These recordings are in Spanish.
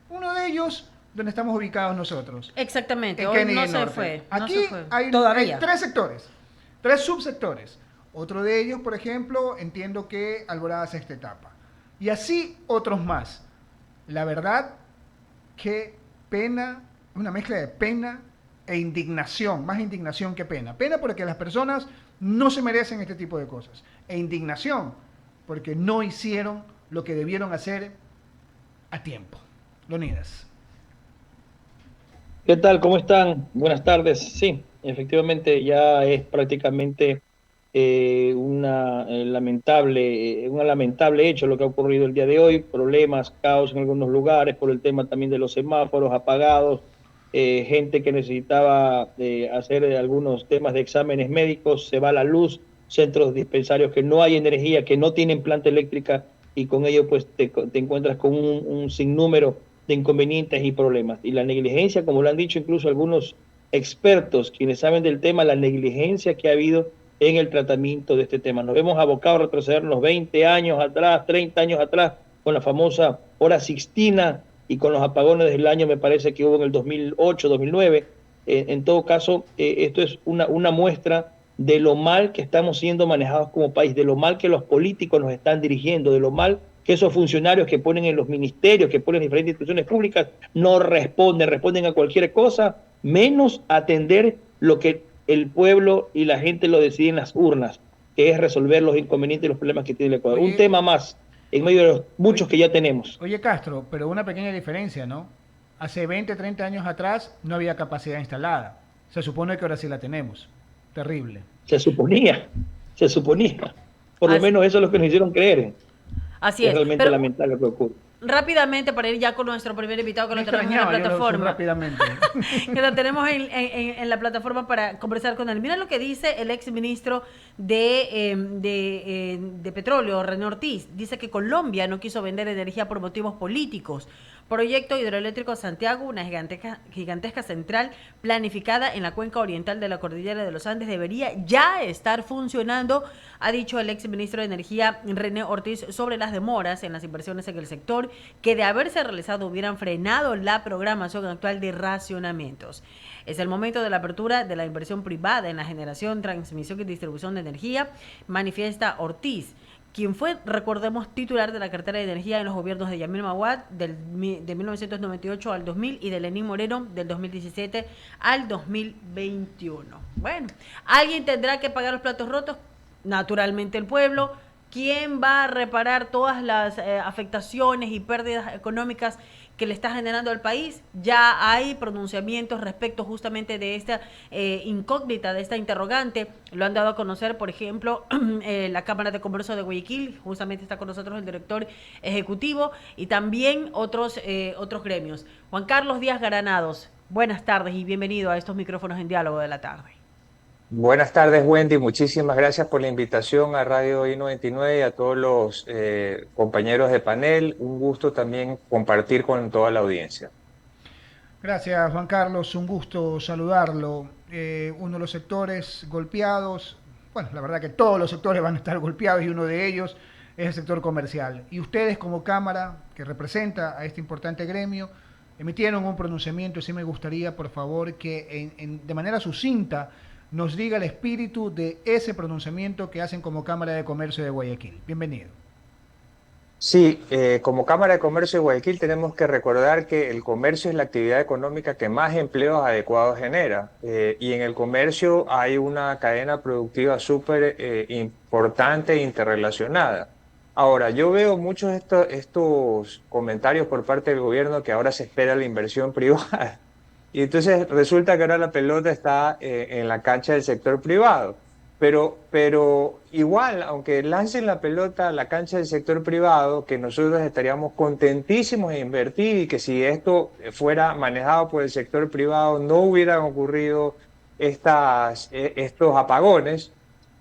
Uno de ellos, donde estamos ubicados nosotros, Exactamente, en hoy Kennedy no se Norte. fue, no Aquí se fue. hay Todavía. tres sectores, tres subsectores. Otro de ellos, por ejemplo, entiendo que Alborada sexta etapa. Y así otros más. La verdad, qué pena, una mezcla de pena e indignación, más indignación que pena. Pena porque las personas no se merecen este tipo de cosas. E indignación porque no hicieron lo que debieron hacer a tiempo. Leonidas. ¿Qué tal? ¿Cómo están? Buenas tardes. Sí, efectivamente ya es prácticamente un lamentable hecho lo que ha ocurrido el día de hoy. Problemas, caos en algunos lugares por el tema también de los semáforos apagados, gente que necesitaba hacer algunos temas de exámenes médicos, se va la luz, centros dispensarios que no hay energía, que no tienen planta eléctrica y con ello pues te encuentras con un sinnúmero de inconvenientes y problemas. Y la negligencia, como lo han dicho incluso algunos expertos, quienes saben del tema, la negligencia que ha habido en el tratamiento de este tema. Nos vemos abocados a retrocedernos 20 años atrás, 30 años atrás, con la famosa hora sixtina y con los apagones del año, me parece que hubo en el 2008, 2009. En todo caso, esto es una muestra de lo mal que estamos siendo manejados como país, de lo mal que los políticos nos están dirigiendo, de lo mal que esos funcionarios que ponen en los ministerios, que ponen en diferentes instituciones públicas, no responden, responden a cualquier cosa, menos atender lo que el pueblo y la gente lo decide en las urnas, que es resolver los inconvenientes y los problemas que tiene el Ecuador. Un Oye, tema más, en medio de los oye, muchos que ya tenemos. oye Castro, pero una pequeña diferencia, ¿no? Hace 20, 30 años atrás no había capacidad instalada. Se supone que ahora sí la tenemos. Terrible. Se suponía, se suponía. Por lo Así, menos eso es lo que nos hicieron creer. así Es es. realmente Pero lamentable lo que ocurre. rápidamente, para ir ya con nuestro primer invitado que Me lo tenemos en la extrañaba yo lo plataforma, rápidamente. que lo tenemos en la plataforma para conversar con él. Mira lo que dice el ex ministro de Petróleo, René Ortiz. Dice que Colombia no quiso vender energía por motivos políticos. Proyecto hidroeléctrico Santiago, una gigantesca central planificada en la cuenca oriental de la cordillera de los Andes, debería ya estar funcionando, ha dicho el ex ministro de Energía René Ortiz sobre las demoras en las inversiones en el sector que de haberse realizado hubieran frenado la programación actual de racionamientos. Es el momento de la apertura de la inversión privada en la generación, transmisión y distribución de energía, manifiesta Ortiz, quien fue, recordemos, titular de la cartera de energía en los gobiernos de Yamil Mawad de 1998 al 2000 y de Lenín Moreno del 2017 al 2021. Bueno, ¿alguien tendrá que pagar los platos rotos? Naturalmente el pueblo. ¿Quién va a reparar todas las afectaciones y pérdidas económicas que le está generando al país? Ya hay pronunciamientos respecto justamente de esta incógnita, de esta interrogante. Lo han dado a conocer, por ejemplo, la Cámara de Comercio de Guayaquil, justamente está con nosotros el director ejecutivo, y también otros gremios. Juan Carlos Díaz Granados, buenas tardes y bienvenido a estos micrófonos en Diálogo de la Tarde. Buenas tardes, Wendy. Muchísimas gracias por la invitación a Radio I-99 y a todos los compañeros de panel. Un gusto también compartir con toda la audiencia. Gracias, Juan Carlos. Un gusto saludarlo. Uno de los sectores golpeados, bueno, la verdad que todos los sectores van a estar golpeados y uno de ellos es el sector comercial. Y ustedes como Cámara, que representa a este importante gremio, emitieron un pronunciamiento y sí me gustaría, por favor, que de manera sucinta nos diga el espíritu de ese pronunciamiento que hacen como Cámara de Comercio de Guayaquil. Bienvenido. Sí, como Cámara de Comercio de Guayaquil tenemos que recordar que el comercio es la actividad económica que más empleos adecuados genera. Y en el comercio hay una cadena productiva súper importante e interrelacionada. Ahora, yo veo muchos estos comentarios por parte del gobierno que ahora se espera la inversión privada. Y entonces resulta que ahora la pelota está en la cancha del sector privado. Pero igual, aunque lancen la pelota a la cancha del sector privado, que nosotros estaríamos contentísimos de invertir y que si esto fuera manejado por el sector privado no hubieran ocurrido estos apagones,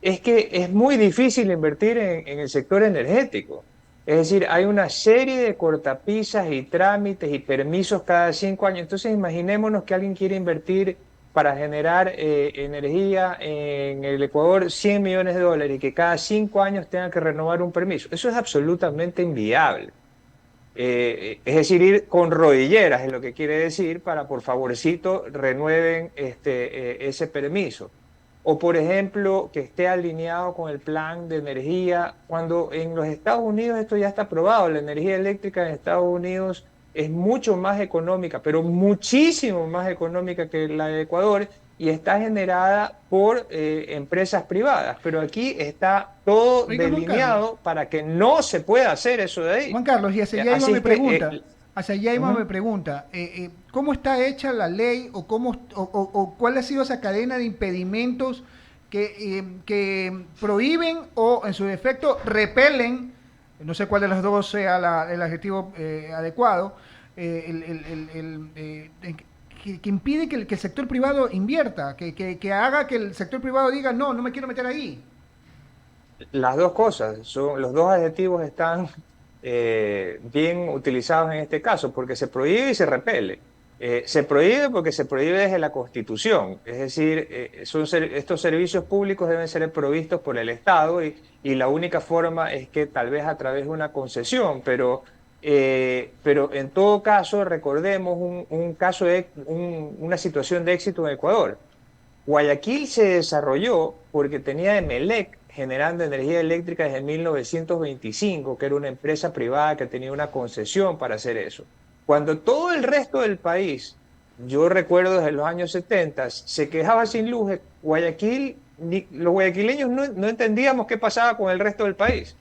es que es muy difícil invertir en el sector energético. Es decir, hay una serie de cortapisas y trámites y permisos cada 5 años. Entonces, imaginémonos que alguien quiere invertir para generar energía en el Ecuador 100 millones de dólares y que cada 5 años tenga que renovar un permiso. Eso es absolutamente inviable. Es decir, ir con rodilleras es lo que quiere decir para, por favorcito, renueven ese permiso. O, por ejemplo, que esté alineado con el plan de energía, cuando en los Estados Unidos esto ya está aprobado, la energía eléctrica en Estados Unidos es mucho más económica, pero muchísimo más económica que la de Ecuador y está generada por empresas privadas. Pero aquí está todo Oiga, Juan Carlos. delineado para que no se pueda hacer eso de ahí. Juan Carlos, y hacia allá iba Así mi es que... pregunta. Hacia allá iba mi ujú. pregunta. ¿Cómo está hecha la ley o, o cuál ha sido esa cadena de impedimentos que prohíben o en su defecto repelen, no sé cuál de los dos sea el adjetivo adecuado, que impide que el sector privado invierta, que haga que el sector privado diga, no, no me quiero meter ahí? Las dos cosas, los dos adjetivos están bien utilizados en este caso, porque se prohíbe y se repele. Se prohíbe porque se prohíbe desde la Constitución, es decir, estos servicios públicos deben ser provistos por el Estado y la única forma es que tal vez a través de una concesión, pero en todo caso recordemos un caso una situación de éxito en Ecuador. Guayaquil se desarrolló porque tenía Emelec generando energía eléctrica desde 1925, que era una empresa privada que tenía una concesión para hacer eso. Cuando todo el resto del país, yo recuerdo desde los años 70, se quejaba sin luz, Guayaquil, los guayaquileños no entendíamos qué pasaba con el resto del país,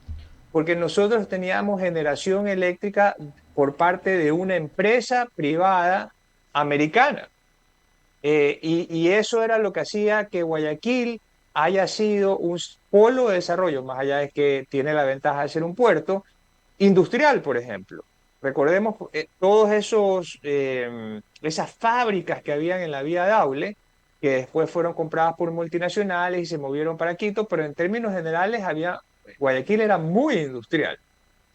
porque nosotros teníamos generación eléctrica por parte de una empresa privada americana. Y eso era lo que hacía que Guayaquil haya sido un polo de desarrollo, más allá de que tiene la ventaja de ser un puerto, industrial, por ejemplo. Recordemos todos esas fábricas que habían en la vía Daule, que después fueron compradas por multinacionales y se movieron para Quito, pero en términos generales Guayaquil era muy industrial.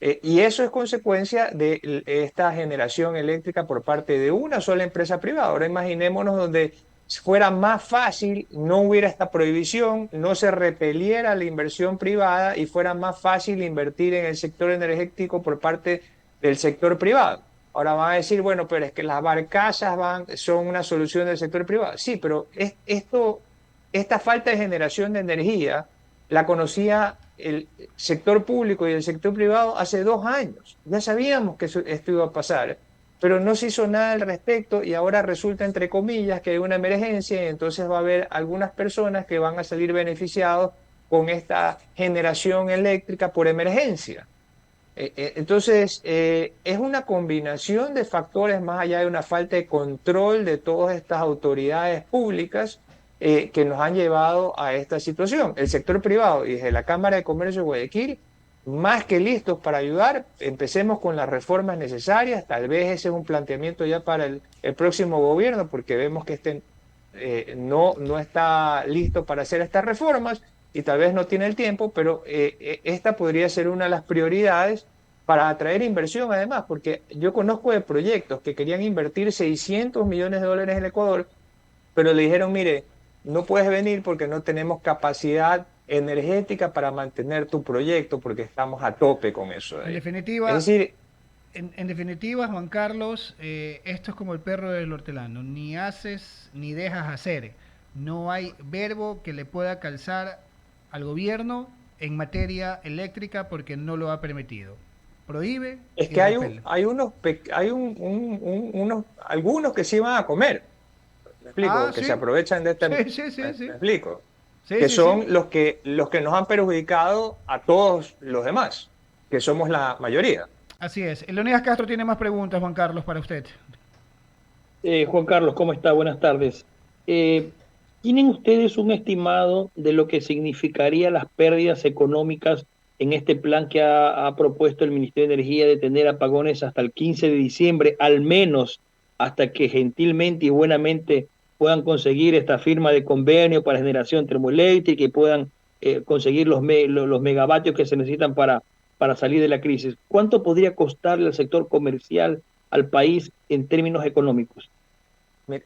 Y eso es consecuencia de esta generación eléctrica por parte de una sola empresa privada. Ahora imaginémonos donde fuera más fácil, no hubiera esta prohibición, no se repeliera la inversión privada y fuera más fácil invertir en el sector energético por parte del sector privado. Ahora van a decir, bueno, pero es que las barcazas son una solución del sector privado. Sí, pero esta falta de generación de energía la conocía el sector público y el sector privado hace 2 años. Ya sabíamos que esto iba a pasar, pero no se hizo nada al respecto y ahora resulta, entre comillas, que hay una emergencia y entonces va a haber algunas personas que van a salir beneficiados con esta generación eléctrica por emergencia. Entonces, es una combinación de factores más allá de una falta de control de todas estas autoridades públicas que nos han llevado a esta situación. El sector privado y desde la Cámara de Comercio de Guayaquil, más que listos para ayudar, empecemos con las reformas necesarias. Tal vez ese es un planteamiento ya para el próximo gobierno, porque vemos que no está listo para hacer estas reformas y tal vez no tiene el tiempo, pero esta podría ser una de las prioridades para atraer inversión además, porque yo conozco de proyectos que querían invertir 600 millones de dólares en Ecuador, pero le dijeron, mire, no puedes venir porque no tenemos capacidad energética para mantener tu proyecto porque estamos a tope con eso de En ahí. Es definitiva, decir, en definitiva, Juan Carlos, esto es como el perro del hortelano, ni haces ni dejas hacer. No hay verbo que le pueda calzar al gobierno en materia eléctrica porque no lo ha permitido. Prohíbe es y que repele. algunos que sí van a comer, me Ah, explico, que se sí, aprovechan de sí, sí, sí, me sí, explico, sí, que sí, sí. son los que nos han perjudicado a todos los demás, que somos la mayoría. Así es. Leonidas Castro tiene más preguntas, Juan Carlos, para usted. Juan Carlos, ¿cómo está? Buenas tardes. Eh, ¿Tienen ustedes un estimado de lo que significaría las pérdidas económicas en este plan que ha propuesto el Ministerio de Energía de tener apagones hasta el 15 de diciembre, al menos hasta que gentilmente y buenamente puedan conseguir esta firma de convenio para generación termoeléctrica y puedan conseguir los megavatios que se necesitan para salir de la crisis? ¿Cuánto podría costarle al sector comercial, al país, en términos económicos?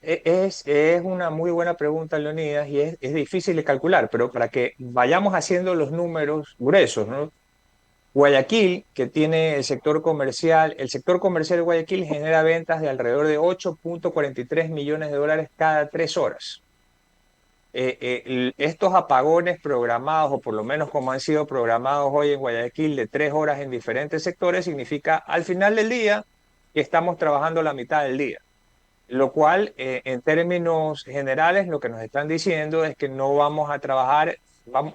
Es una muy buena pregunta, Leonidas, y es difícil de calcular, pero para que vayamos haciendo los números gruesos, ¿no? Guayaquil, que tiene el sector comercial de Guayaquil genera ventas de alrededor de 8.43 millones de dólares cada 3 horas. Estos apagones programados, o por lo menos como han sido programados hoy en Guayaquil, de 3 horas en diferentes sectores, significa al final del día que estamos trabajando la mitad del día. Lo cual, en términos generales, lo que nos están diciendo es que no vamos a trabajar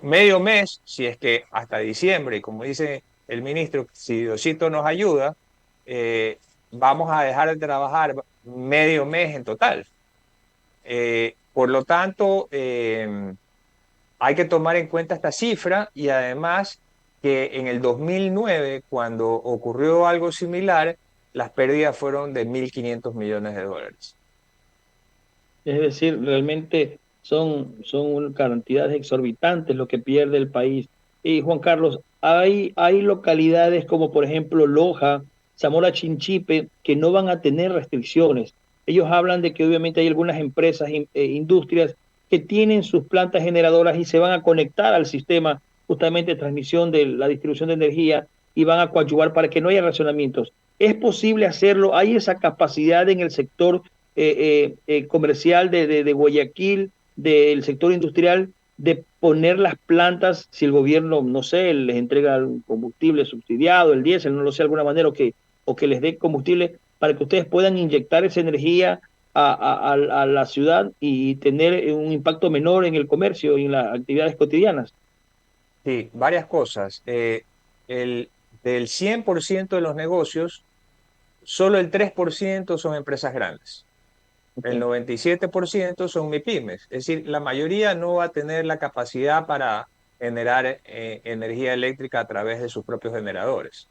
medio mes, si es que hasta diciembre, y como dice el ministro, si Diosito nos ayuda, vamos a dejar de trabajar medio mes en total. Por lo tanto, hay que tomar en cuenta esta cifra y además que en el 2009, cuando ocurrió algo similar, las pérdidas fueron de 1.500 millones de dólares. Es decir, realmente son cantidades exorbitantes lo que pierde el país. Y Juan Carlos, hay localidades como por ejemplo Loja, Zamora Chinchipe, que no van a tener restricciones. Ellos hablan de que obviamente hay algunas empresas e industrias que tienen sus plantas generadoras y se van a conectar al sistema justamente de transmisión de la distribución de energía y van a coadyuvar para que no haya racionamientos. ¿Es posible hacerlo? ¿Hay esa capacidad en el sector comercial de Guayaquil, del sector industrial, de poner las plantas, si el gobierno, no sé, les entrega un combustible subsidiado, el diésel, no lo sé, de alguna manera, o que les dé combustible para que ustedes puedan inyectar esa energía a la ciudad y tener un impacto menor en el comercio y en las actividades cotidianas? Sí, varias cosas. El, del 100% de los negocios, solo el 3% son empresas grandes. El Okay. 97% son MIPYMES. Es decir, la mayoría no va a tener la capacidad para generar energía eléctrica a través de sus propios generadores.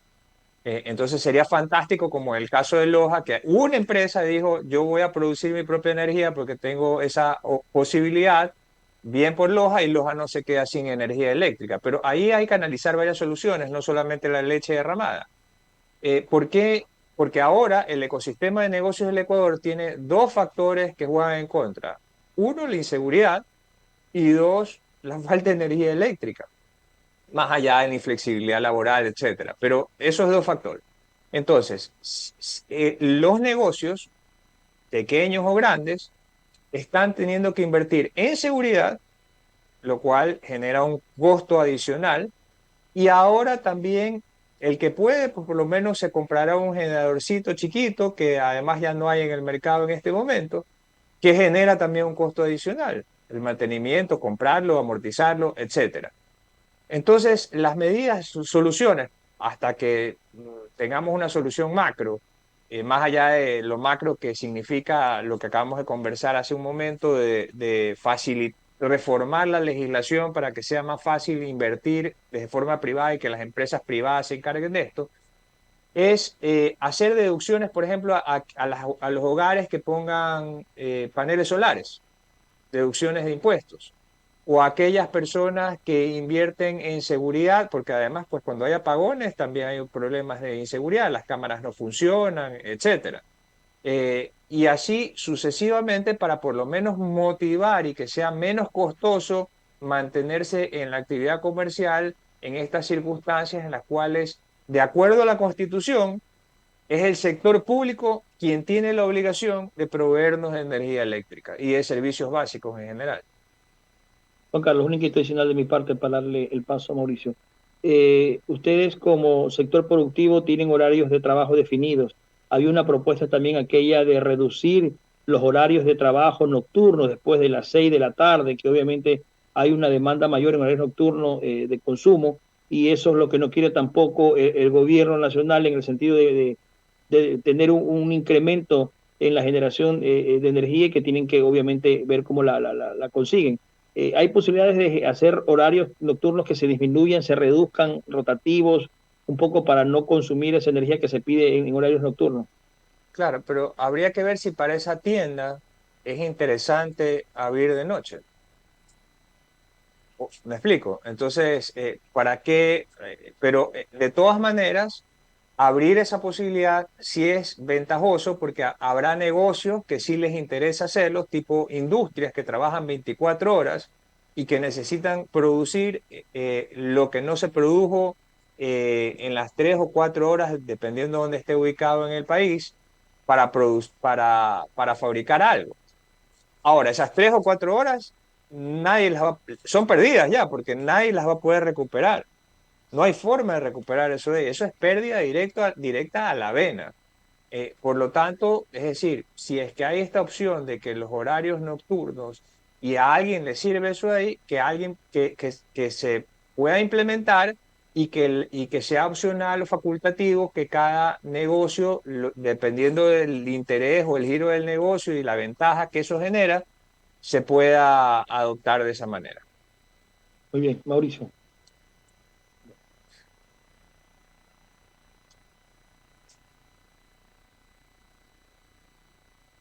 Entonces sería fantástico, como en el caso de Loja, que una empresa dijo, yo voy a producir mi propia energía porque tengo esa posibilidad, bien por Loja, y Loja no se queda sin energía eléctrica. Pero ahí hay que analizar varias soluciones, no solamente la leche derramada. ¿Por qué? Porque ahora el ecosistema de negocios del Ecuador tiene dos factores que juegan en contra. Uno, la inseguridad, y dos, la falta de energía eléctrica, más allá de la inflexibilidad laboral, etcétera. Pero esos dos factores. Entonces, los negocios, pequeños o grandes, están teniendo que invertir en seguridad, lo cual genera un costo adicional. Y ahora también el que puede, pues por lo menos se comprará un generadorcito chiquito, que además ya no hay en el mercado en este momento, que genera también un costo adicional, el mantenimiento, comprarlo, amortizarlo, etcétera. Entonces, las medidas, soluciones, hasta que tengamos una solución macro, más allá de lo macro que significa lo que acabamos de conversar hace un momento, de reformar la legislación para que sea más fácil invertir de forma privada y que las empresas privadas se encarguen de esto, es hacer deducciones, por ejemplo, a los hogares que pongan paneles solares, deducciones de impuestos, o aquellas personas que invierten en seguridad, porque además, pues cuando hay apagones también hay problemas de inseguridad, las cámaras no funcionan, etcétera. Y así sucesivamente para por lo menos motivar y que sea menos costoso mantenerse en la actividad comercial en estas circunstancias en las cuales, de acuerdo a la Constitución, es el sector público quien tiene la obligación de proveernos de energía eléctrica y de servicios básicos en general. Juan Carlos, un inquieto adicional de mi parte para darle el paso a Mauricio. Ustedes como sector productivo tienen horarios de trabajo definidos. Había una propuesta también aquella de reducir los horarios de trabajo nocturnos después de las 6 de la tarde, que obviamente hay una demanda mayor en horarios nocturnos de consumo, y eso es lo que no quiere tampoco el gobierno nacional en el sentido de tener un incremento en la generación de energía y que tienen que obviamente ver cómo la consiguen. Hay posibilidades de hacer horarios nocturnos que se disminuyan, se reduzcan, rotativos, un poco para no consumir esa energía que se pide en horarios nocturnos. Claro, pero habría que ver si para esa tienda es interesante abrir de noche. ¿Me explico? Entonces, ¿para qué? Pero de todas maneras, abrir esa posibilidad sí es ventajoso porque habrá negocios que sí les interesa hacerlo, tipo industrias que trabajan 24 horas y que necesitan producir lo que no se produjo en las 3 o 4 horas, dependiendo de dónde esté ubicado en el país, para fabricar algo. Ahora, esas 3 o 4 horas son perdidas ya, porque nadie las va a poder recuperar. No hay forma de recuperar eso de ahí. Eso es pérdida directa a la vena. Por lo tanto, es decir, si es que hay esta opción de que los horarios nocturnos y a alguien le sirve eso de ahí, que se pueda implementar y que sea opcional o facultativo, que cada negocio, dependiendo del interés o el giro del negocio y la ventaja que eso genera, se pueda adoptar de esa manera. Muy bien, Mauricio.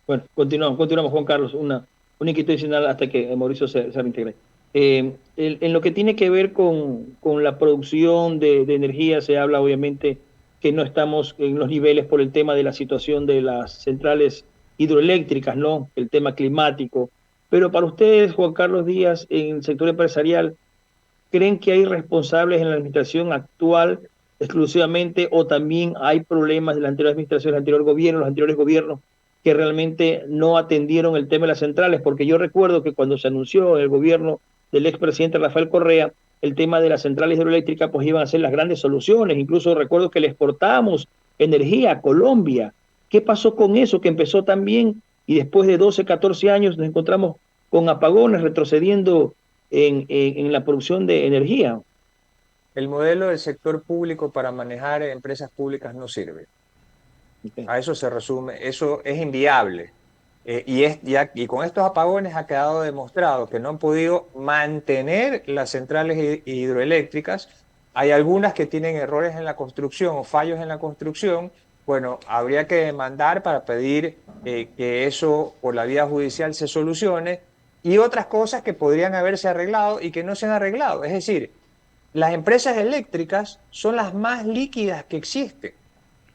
Bueno, continuamos, Juan Carlos. Una inquietud adicional hasta que Mauricio se reintegre. En lo que tiene que ver con la producción de energía, se habla obviamente que no estamos en los niveles por el tema de la situación de las centrales hidroeléctricas, ¿no? El tema climático. Pero para ustedes, Juan Carlos Díaz, en el sector empresarial, ¿creen que hay responsables en la administración actual exclusivamente o también hay problemas de la anterior administración, el anterior gobierno, los anteriores gobiernos que realmente no atendieron el tema de las centrales? Porque yo recuerdo que cuando se anunció en el gobierno del expresidente Rafael Correa, el tema de las centrales hidroeléctricas pues iban a ser las grandes soluciones. Incluso recuerdo que le exportábamos energía a Colombia. ¿Qué pasó con eso que empezó tan bien y después de 12, 14 años nos encontramos con apagones retrocediendo en la producción de energía? El modelo del sector público para manejar empresas públicas no sirve. Okay. A eso se resume, eso es inviable. Y con estos apagones ha quedado demostrado que no han podido mantener las centrales hidroeléctricas. Hay algunas que tienen errores en la construcción o fallos en la construcción. Bueno, habría que demandar para pedir que eso por la vía judicial se solucione, y otras cosas que podrían haberse arreglado y que no se han arreglado. Es decir, las empresas eléctricas son las más líquidas que existen.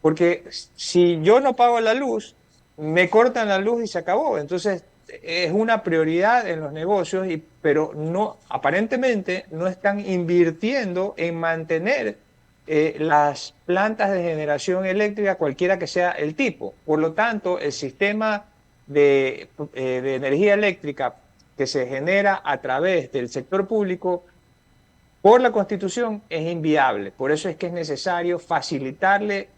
Porque si yo no pago la luz, me cortan la luz y se acabó. Entonces, es una prioridad en los negocios, pero no, aparentemente no están invirtiendo en mantener las plantas de generación eléctrica, cualquiera que sea el tipo. Por lo tanto, el sistema de energía eléctrica que se genera a través del sector público por la Constitución es inviable. Por eso es que es necesario facilitarle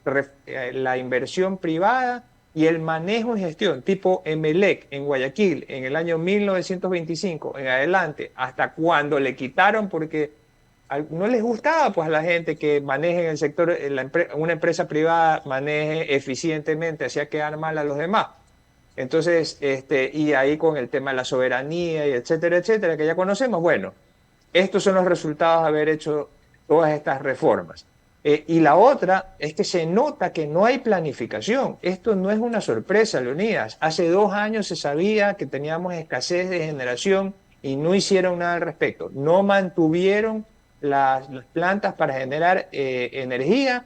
la inversión privada y el manejo y gestión, tipo Emelec en Guayaquil en el año 1925 en adelante, hasta cuando le quitaron porque no les gustaba pues a la gente que maneje en el sector, una empresa privada maneje eficientemente, hacía quedar mal a los demás. Entonces, y ahí con el tema de la soberanía y etcétera, etcétera, que ya conocemos, bueno, estos son los resultados de haber hecho todas estas reformas. Y la otra es que se nota que no hay planificación. Esto no es una sorpresa, Leonidas. Hace 2 años se sabía que teníamos escasez de generación y no hicieron nada al respecto. No mantuvieron las plantas para generar energía,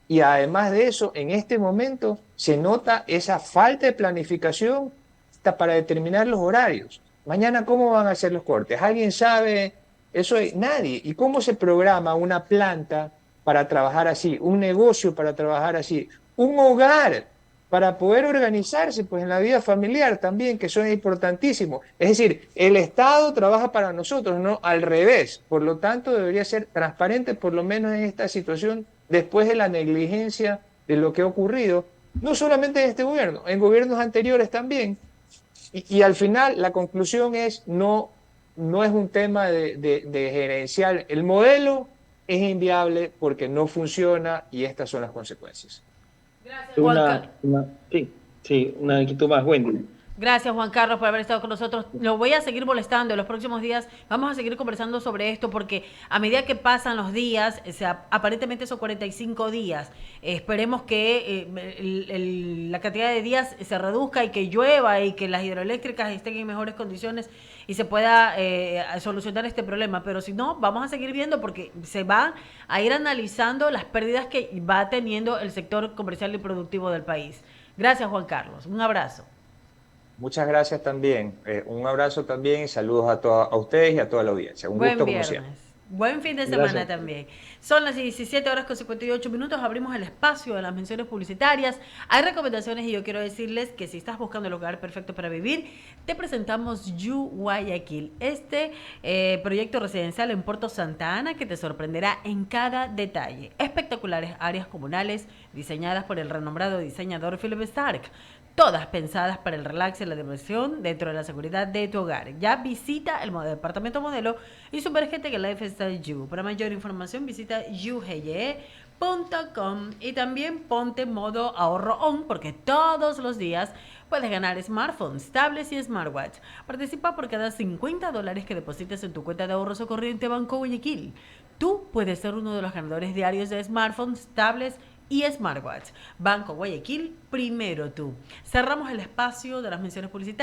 y además de eso, en este momento se nota esa falta de planificación hasta para determinar los horarios. Mañana, ¿cómo van a ser los cortes? ¿Alguien sabe? Eso es nadie. ¿Y cómo se programa una planta para trabajar así? Un negocio para trabajar así. Un hogar para poder organizarse pues en la vida familiar también, que eso es importantísimo. Es decir, el Estado trabaja para nosotros, no al revés. Por lo tanto, debería ser transparente, por lo menos en esta situación, después de la negligencia de lo que ha ocurrido, no solamente en este gobierno, en gobiernos anteriores también. Y al final la conclusión es no es un tema de gerencial. El modelo es inviable porque no funciona y estas son las consecuencias. Gracias, Juan Carlos. Una inquietud más, Wendy. Gracias, Juan Carlos, por haber estado con nosotros. Lo voy a seguir molestando en los próximos días. Vamos a seguir conversando sobre esto porque a medida que pasan los días, o sea, aparentemente son 45 días. Esperemos que la cantidad de días se reduzca y que llueva y que las hidroeléctricas estén en mejores condiciones y se pueda solucionar este problema. Pero si no, vamos a seguir viendo porque se va a ir analizando las pérdidas que va teniendo el sector comercial y productivo del país. Gracias, Juan Carlos. Un abrazo. Muchas gracias también. Un abrazo también y saludos a ustedes y a toda la audiencia. Un Buen gusto como viernes. siempre. Buen fin de semana Gracias. también. Son las 17 horas con 58 minutos. Abrimos el espacio de las menciones publicitarias. Hay recomendaciones y yo quiero decirles que si estás buscando el lugar perfecto para vivir, te presentamos You Guayaquil. Este proyecto residencial en Puerto Santa Ana que te sorprenderá en cada detalle. Espectaculares áreas comunales diseñadas por el renombrado diseñador Philip Stark. Todas pensadas para el relax y la diversión dentro de la seguridad de tu hogar. Ya visita el departamento modelo y sumérgete en el Lifestyle You. Para mayor información visita yuhye.com y también ponte modo ahorro on porque todos los días puedes ganar smartphones, tablets y smartwatch. Participa por cada $50 que deposites en tu cuenta de ahorros o corriente Banco Guayaquil. Tú puedes ser uno de los ganadores diarios de smartphones, tablets y smartwatch. Banco Guayaquil, primero tú. Cerramos el espacio de las menciones publicitarias.